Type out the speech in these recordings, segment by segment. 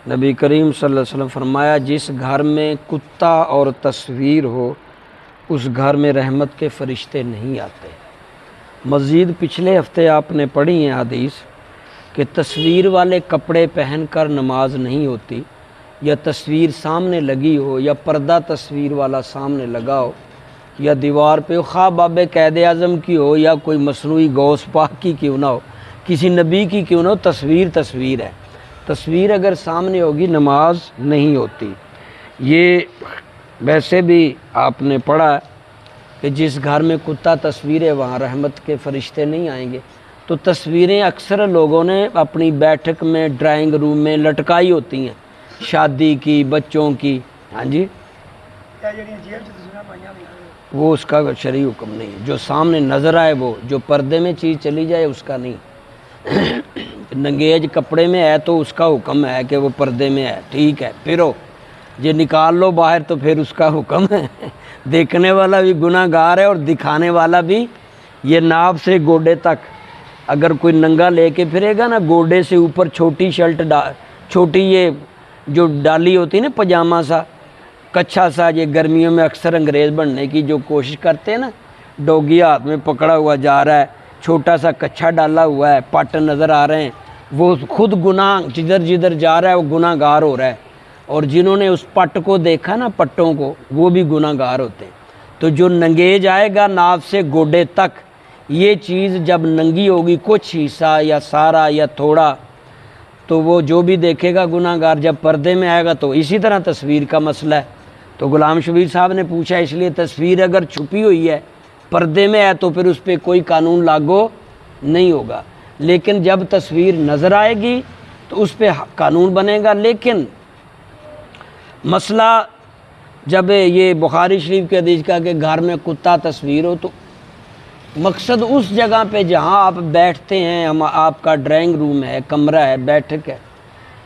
نبی کریم صلی اللہ علیہ وسلم فرمایا جس گھر میں کتا اور تصویر ہو اس گھر میں رحمت کے فرشتے نہیں آتے۔ مزید پچھلے ہفتے آپ نے پڑھی ہیں حدیث کہ تصویر والے کپڑے پہن کر نماز نہیں ہوتی، یا تصویر سامنے لگی ہو یا پردہ تصویر والا سامنے لگا ہو یا دیوار پہ خواہ باب قائد اعظم کی ہو یا کوئی مصنوعی غوث پاک کی کیوں نہ ہو، کسی نبی کی کیوں نہ ہو، تصویر ہے۔ تصویر اگر سامنے ہوگی نماز نہیں ہوتی۔ یہ ویسے بھی آپ نے پڑھا کہ جس گھر میں کتا تصویر ہے وہاں رحمت کے فرشتے نہیں آئیں گے۔ تو تصویریں اکثر لوگوں نے اپنی بیٹھک میں ڈرائنگ روم میں لٹکائی ہوتی ہیں، شادی کی، بچوں کی، ہاں جی، وہ اس کا شرعی حکم نہیں ہے۔ جو سامنے نظر آئے وہ، جو پردے میں چیز چلی جائے اس کا نہیں۔ ننگیج کپڑے میں ہے تو اس کا حکم ہے کہ وہ پردے میں ہے، ٹھیک ہے، پھرو یہ نکال لو باہر تو پھر اس کا حکم ہے۔ دیکھنے والا بھی گناہ گار ہے اور دکھانے والا بھی۔ یہ ناف سے گوڈے تک اگر کوئی ننگا لے کے پھرے گا نا، گوڈے سے اوپر چھوٹی شرٹ چھوٹی یہ جو ڈالی ہوتی ہے نا، پجامہ سا کچھا سا، یہ گرمیوں میں اکثر انگریز بننے کی جو کوشش کرتے ہیں نا، ڈوگی ہاتھ میں پکڑا ہوا جا رہا ہے، چھوٹا سا کچھا ڈالا ہوا ہے، پٹ نظر آ رہے ہیں، وہ خود گناہ جدھر جا رہا ہے وہ گناہ گار ہو رہا ہے، اور جنہوں نے اس پٹ کو دیکھا نا، پٹوں کو، وہ بھی گناہ گار ہوتے ہیں۔ تو جو ننگیج آئے گا ناف سے گوڈے تک، یہ چیز جب ننگی ہوگی کچھ حصہ یا سارا یا تھوڑا، تو وہ جو بھی دیکھے گا گناہ گار۔ جب پردے میں آئے گا تو اسی طرح تصویر کا مسئلہ ہے۔ تو غلام شبیر صاحب نے پوچھا، اس لیے تصویر اگر چھپی ہوئی ہے پردے میں ہے تو پھر اس پہ کوئی قانون لاگو نہیں ہوگا، لیکن جب تصویر نظر آئے گی تو اس پہ قانون بنے گا۔ لیکن مسئلہ جب یہ بخاری شریف کے حدیث کا کہ گھر میں کتا تصویر ہو، تو مقصد اس جگہ پہ جہاں آپ بیٹھتے ہیں، آپ کا ڈرائنگ روم ہے، کمرہ ہے، بیٹھک ہے،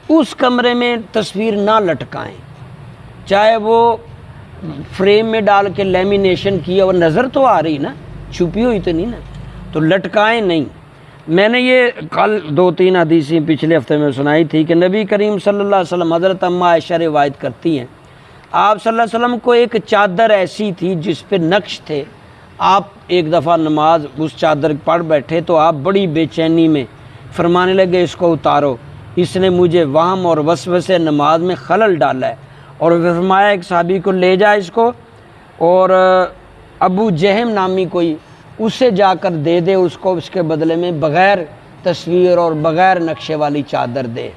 اس کمرے میں تصویر نہ لٹکائیں، چاہے وہ فریم میں ڈال کے لیمینیشن کیا، وہ نظر تو آ رہی نا، چھپی ہوئی تو نہیں نا، تو لٹکائیں نہیں۔ میں نے یہ کل 2-3 حدیثیں پچھلے ہفتے میں سنائی تھی کہ نبی کریم صلی اللہ علیہ وسلم، حضرت اماں عائشہ روایت کرتی ہیں، آپ صلی اللہ علیہ وسلم کو ایک چادر ایسی تھی جس پہ نقش تھے۔ آپ ایک دفعہ نماز اس چادر پڑھ بیٹھے تو آپ بڑی بے چینی میں فرمانے لگے، اس کو اتارو، اس نے مجھے وہم اور وسوسے نماز میں خلل ڈالا ہے۔ اور فرمایا ایک صحابی کو لے جا اس کو، اور ابو جہم نامی کوئی، اسے جا کر دے دے اس کو، اس کے بدلے میں بغیر تصویر اور بغیر نقشے والی چادر دے۔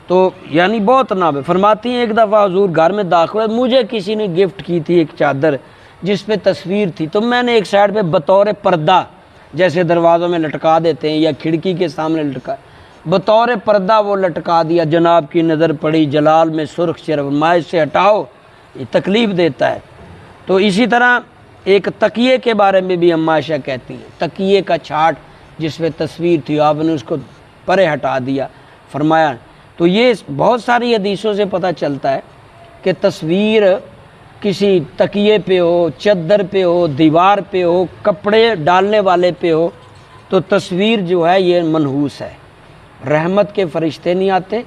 تو یعنی بہت نابے فرماتی ہیں، ایک دفعہ حضور گھر میں داخل ہوئے، مجھے کسی نے گفٹ کی تھی ایک چادر جس پہ تصویر تھی، تو میں نے ایک سائڈ پہ بطور پردہ، جیسے دروازوں میں لٹکا دیتے ہیں یا کھڑکی کے سامنے لٹکا، بطور پردہ وہ لٹکا دیا۔ جناب کی نظر پڑی، جلال میں سرخ فرمایا سے ہٹاؤ، یہ تکلیف دیتا ہے۔ تو اسی طرح ایک تکیے کے بارے میں بھی اماں عائشہ کہتی ہیں، تکیے کا چھاٹ جس پہ تصویر تھی، آپ نے اس کو پرے ہٹا دیا، فرمایا۔ تو یہ بہت ساری حدیثوں سے پتہ چلتا ہے کہ تصویر کسی تکیے پہ ہو، چادر پہ ہو، دیوار پہ ہو، کپڑے ڈالنے والے پہ ہو، تو تصویر جو ہے یہ منحوس ہے، رحمت کے فرشتے نہیں آتے،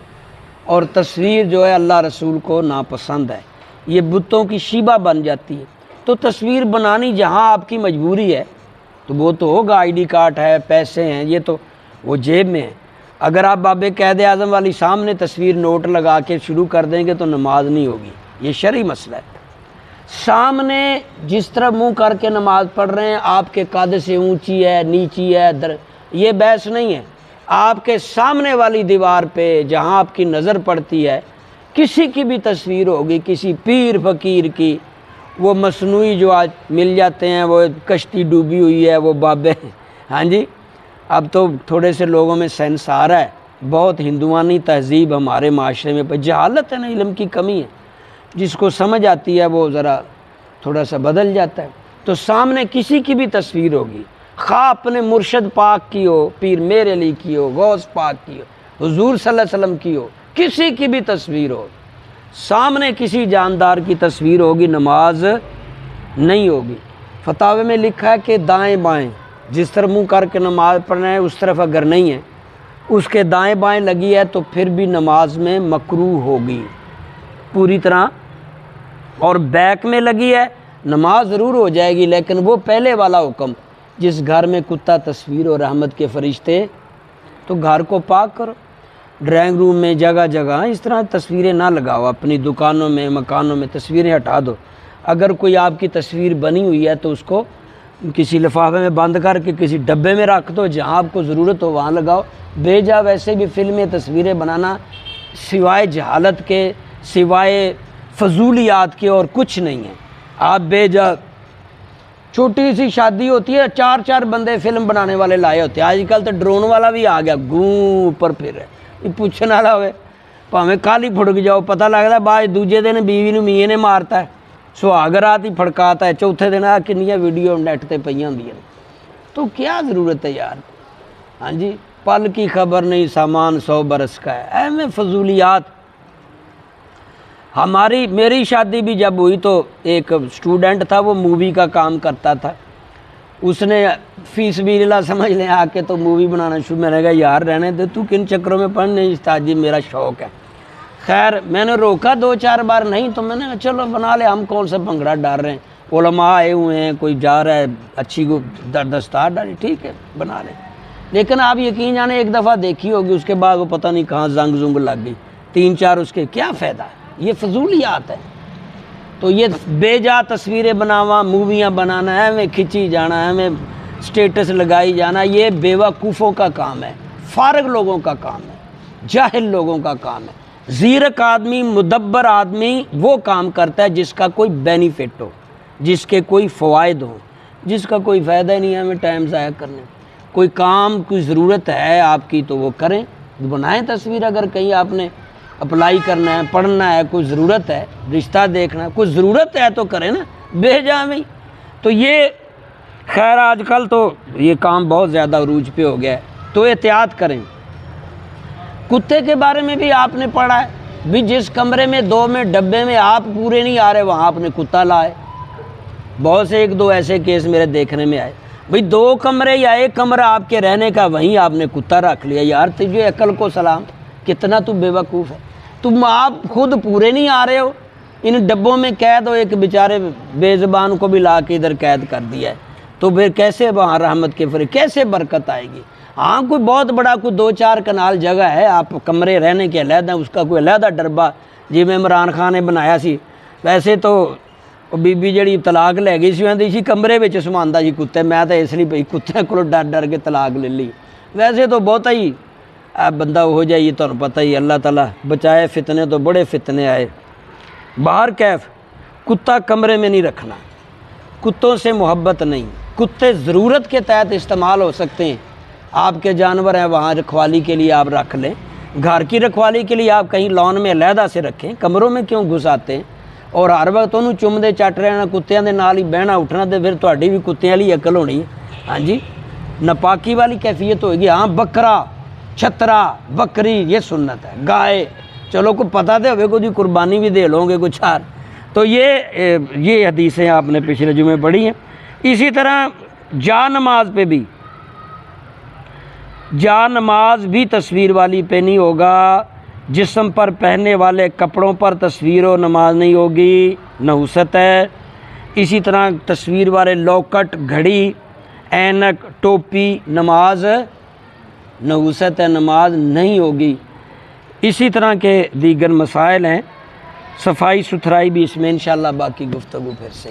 اور تصویر جو ہے اللہ رسول کو ناپسند ہے، یہ بتوں کی شیبہ بن جاتی ہے۔ تو تصویر بنانی جہاں آپ کی مجبوری ہے تو وہ تو ہوگا، آئی ڈی کارڈ ہے، پیسے ہیں، یہ تو وہ جیب میں ہے۔ اگر آپ باب قائد اعظم والی سامنے تصویر نوٹ لگا کے شروع کر دیں گے تو نماز نہیں ہوگی، یہ شرعی مسئلہ ہے۔ سامنے جس طرح منہ کر کے نماز پڑھ رہے ہیں، آپ کے قد سے اونچی ہے، نیچی ہے، یہ بحث نہیں ہے۔ آپ کے سامنے والی دیوار پہ جہاں آپ کی نظر پڑتی ہے، کسی کی بھی تصویر ہوگی، کسی پیر فقیر کی، وہ مصنوعی جو آج مل جاتے ہیں، وہ کشتی ڈوبی ہوئی ہے، وہ بابے، ہاں جی، اب تو تھوڑے سے لوگوں میں سینس آ رہا ہے، بہت ہندوانی تہذیب ہمارے معاشرے میں، جہالت ہے نا، علم کی کمی ہے، جس کو سمجھ آتی ہے وہ ذرا تھوڑا سا بدل جاتا ہے۔ تو سامنے کسی کی بھی تصویر ہوگی، خواہ اپنے مرشد پاک کی ہو، پیر میر علی کی ہو، غوث پاک کی ہو، حضور صلی اللہ علیہ وسلم کی ہو، کسی کی بھی تصویر ہو، سامنے کسی جاندار کی تصویر ہوگی، نماز نہیں ہوگی۔ فتاوی میں لکھا ہے کہ دائیں بائیں جس طرح منہ کر کے نماز پڑھنا ہے اس طرف اگر نہیں ہے اس کے دائیں بائیں لگی ہے تو پھر بھی نماز میں مکروہ ہوگی پوری طرح، اور بیک میں لگی ہے نماز ضرور ہو جائے گی، لیکن وہ پہلے والا حکم، جس گھر میں کتا تصویر اور رحمت کے فرشتے، تو گھر کو پاک کرو، ڈرائنگ روم میں جگہ جگہ اس طرح تصویریں نہ لگاؤ، اپنی دکانوں میں مکانوں میں تصویریں ہٹا دو۔ اگر کوئی آپ کی تصویر بنی ہوئی ہے تو اس کو کسی لفافے میں بند کر کے کسی ڈبے میں رکھ دو، جہاں آپ کو ضرورت ہو وہاں لگاؤ۔ بے جا ویسے بھی فلمیں تصویریں بنانا سوائے جہالت کے، سوائے فضولیات کے اور کچھ نہیں ہے۔ آپ بے جا چھوٹی سی شادی ہوتی ہے، چار چار بندے فلم بنانے والے لائے ہوتے ہیں، آج کل تو ڈرون والا بھی آ گیا، گوں اوپر پھر ہے، یہ پوچھنے والا ہوئے پاویں کالی پھڑک جاؤ، پتہ لگتا ہے بعد دوجے دن بیوی نو میے نے مارتا ہے، سہاگ رات ہی پھڑکاتا ہے، چوتھے دن کنیاں ویڈیو نیٹ تے پئی ہوندیاں، تو کیا ضرورت ہے یار؟ ہاں جی، پل کی خبر نہیں سامان 100 برس کا ہے، ایویں فضولیات۔ میری شادی بھی جب ہوئی تو ایک اسٹوڈنٹ تھا، وہ مووی کا کام کرتا تھا، اس نے فی سبیل اللہ سمجھ لیں آ کے تو مووی بنانا شروع، میں نے کہا یار رہنے دے، تو کن چکروں میں پڑھنے؟ استاد جی میرا شوق ہے۔ خیر میں نے روکا 2-4 بار، نہیں تو میں نے کہا چلو بنا لے، ہم کون سا بھنگڑا ڈال رہے ہیں، علماء آئے ہوئے ہیں، کوئی جا رہا ہے اچھی کو دستار ڈالی، ٹھیک ہے بنا لے۔ لیکن آپ یقین جانے ایک دفعہ دیکھی ہوگی، اس کے بعد وہ پتہ نہیں کہاں زنگ لگ گئی، 3-4 اس کے، کیا فائدہ ہے؟ یہ فضولیات ہے۔ تو یہ بے جا تصویریں بناوا، موویاں بنانا ہے، ہمیں کھچی جانا ہے، ہمیں سٹیٹس لگائی جانا، یہ بیوقوفوں کا کام ہے، فارغ لوگوں کا کام ہے، جاہل لوگوں کا کام ہے۔ زیرک آدمی، مدبر آدمی وہ کام کرتا ہے جس کا کوئی بینیفٹ ہو، جس کے کوئی فوائد ہوں، جس کا کوئی فائدہ ہی نہیں ہے ہمیں ٹائم ضائع کرنے۔ کوئی کام، کوئی ضرورت ہے آپ کی تو وہ کریں، بنائیں تصویر، اگر کہیں آپ نے اپلائی کرنا ہے، پڑھنا ہے، کوئی ضرورت ہے، رشتہ دیکھنا ہے، کوئی ضرورت ہے تو کریں نا، بے جا میں۔ تو یہ خیر آج کل تو یہ کام بہت زیادہ عروج پہ ہو گیا ہے، تو احتیاط کریں۔ کتے کے بارے میں بھی آپ نے پڑھا ہے بھی، جس کمرے میں 2 میں ڈبے میں آپ پورے نہیں آ رہے وہاں آپ نے کتا لائے، بہت سے 1-2 ایسے کیس میرے دیکھنے میں آئے بھئی، 2 کمرے یا 1 کمرہ آپ کے رہنے کا، وہیں آپ نے کتا رکھ لیا۔ یار تجھے عقل کو سلام، کتنا تو بے وقوف ہے، تم آپ خود پورے نہیں آ رہے ہو، ان ڈبوں میں قید ہو، ایک بیچارے بے زبان کو بھی لا کے ادھر قید کر دیا ہے، تو پھر کیسے وہاں رحمت کے فرشتے، کیسے برکت آئے گی؟ ہاں کوئی بہت بڑا کوئی 2-4 کنال جگہ ہے، آپ کمرے رہنے کے علیحدہ، اس کا کوئی علیحدہ ڈربا، جی میں عمران خان نے بنایا سی، ویسے تو بی بی جڑی طلاق لے گئی سی آندی سی کمرے وچ سماندا جی کتے، میں تو اس لیے بھئی کتے کو ڈر کے طلاق لے لی، ویسے تو بہت ہی بندہ ہو جائیے، تو پتہ ہی اللہ تعالیٰ بچائے، فتنے تو بڑے فتنے آئے۔ باہر کیف کتا کمرے میں نہیں رکھنا، کتوں سے محبت نہیں، کتے ضرورت کے تحت استعمال ہو سکتے ہیں، آپ کے جانور ہیں وہاں رکھوالی کے لیے آپ رکھ لیں، گھر کی رکھوالی کے لیے آپ کہیں لان میں علیحدہ سے رکھیں، کمروں میں کیوں گھساتے ہیں؟ اور ہر وقت انہوں چمدے چٹ رہنا، کتیاں دے نال ہی بہنا اٹھنا، تو پھر تہاڈی بھی کتیاں والی عقل ہونی ہے۔ ہاں جی، ناپاکی والی کیفیت ہوئے گی۔ ہاں بکرا، چھترا، بکری یہ سنت ہے، گائے چلو کو پتہ دے ہوئے کو جی قربانی بھی دے لو گے کچھ چار، تو یہ حدیثیں آپ نے پچھلے جمعے پڑھی ہیں۔ اسی طرح جا نماز بھی تصویر والی پہ نہیں ہوگا، جسم پر پہننے والے کپڑوں پر تصویر و نماز نہیں ہوگی، نحوست ہے۔ اسی طرح تصویر والے لوکٹ، گھڑی، اینک، ٹوپی، نماز نحوست ہے، نماز نہیں ہوگی۔ اسی طرح کے دیگر مسائل ہیں، صفائی ستھرائی بھی اس میں انشاءاللہ باقی گفتگو پھر سے۔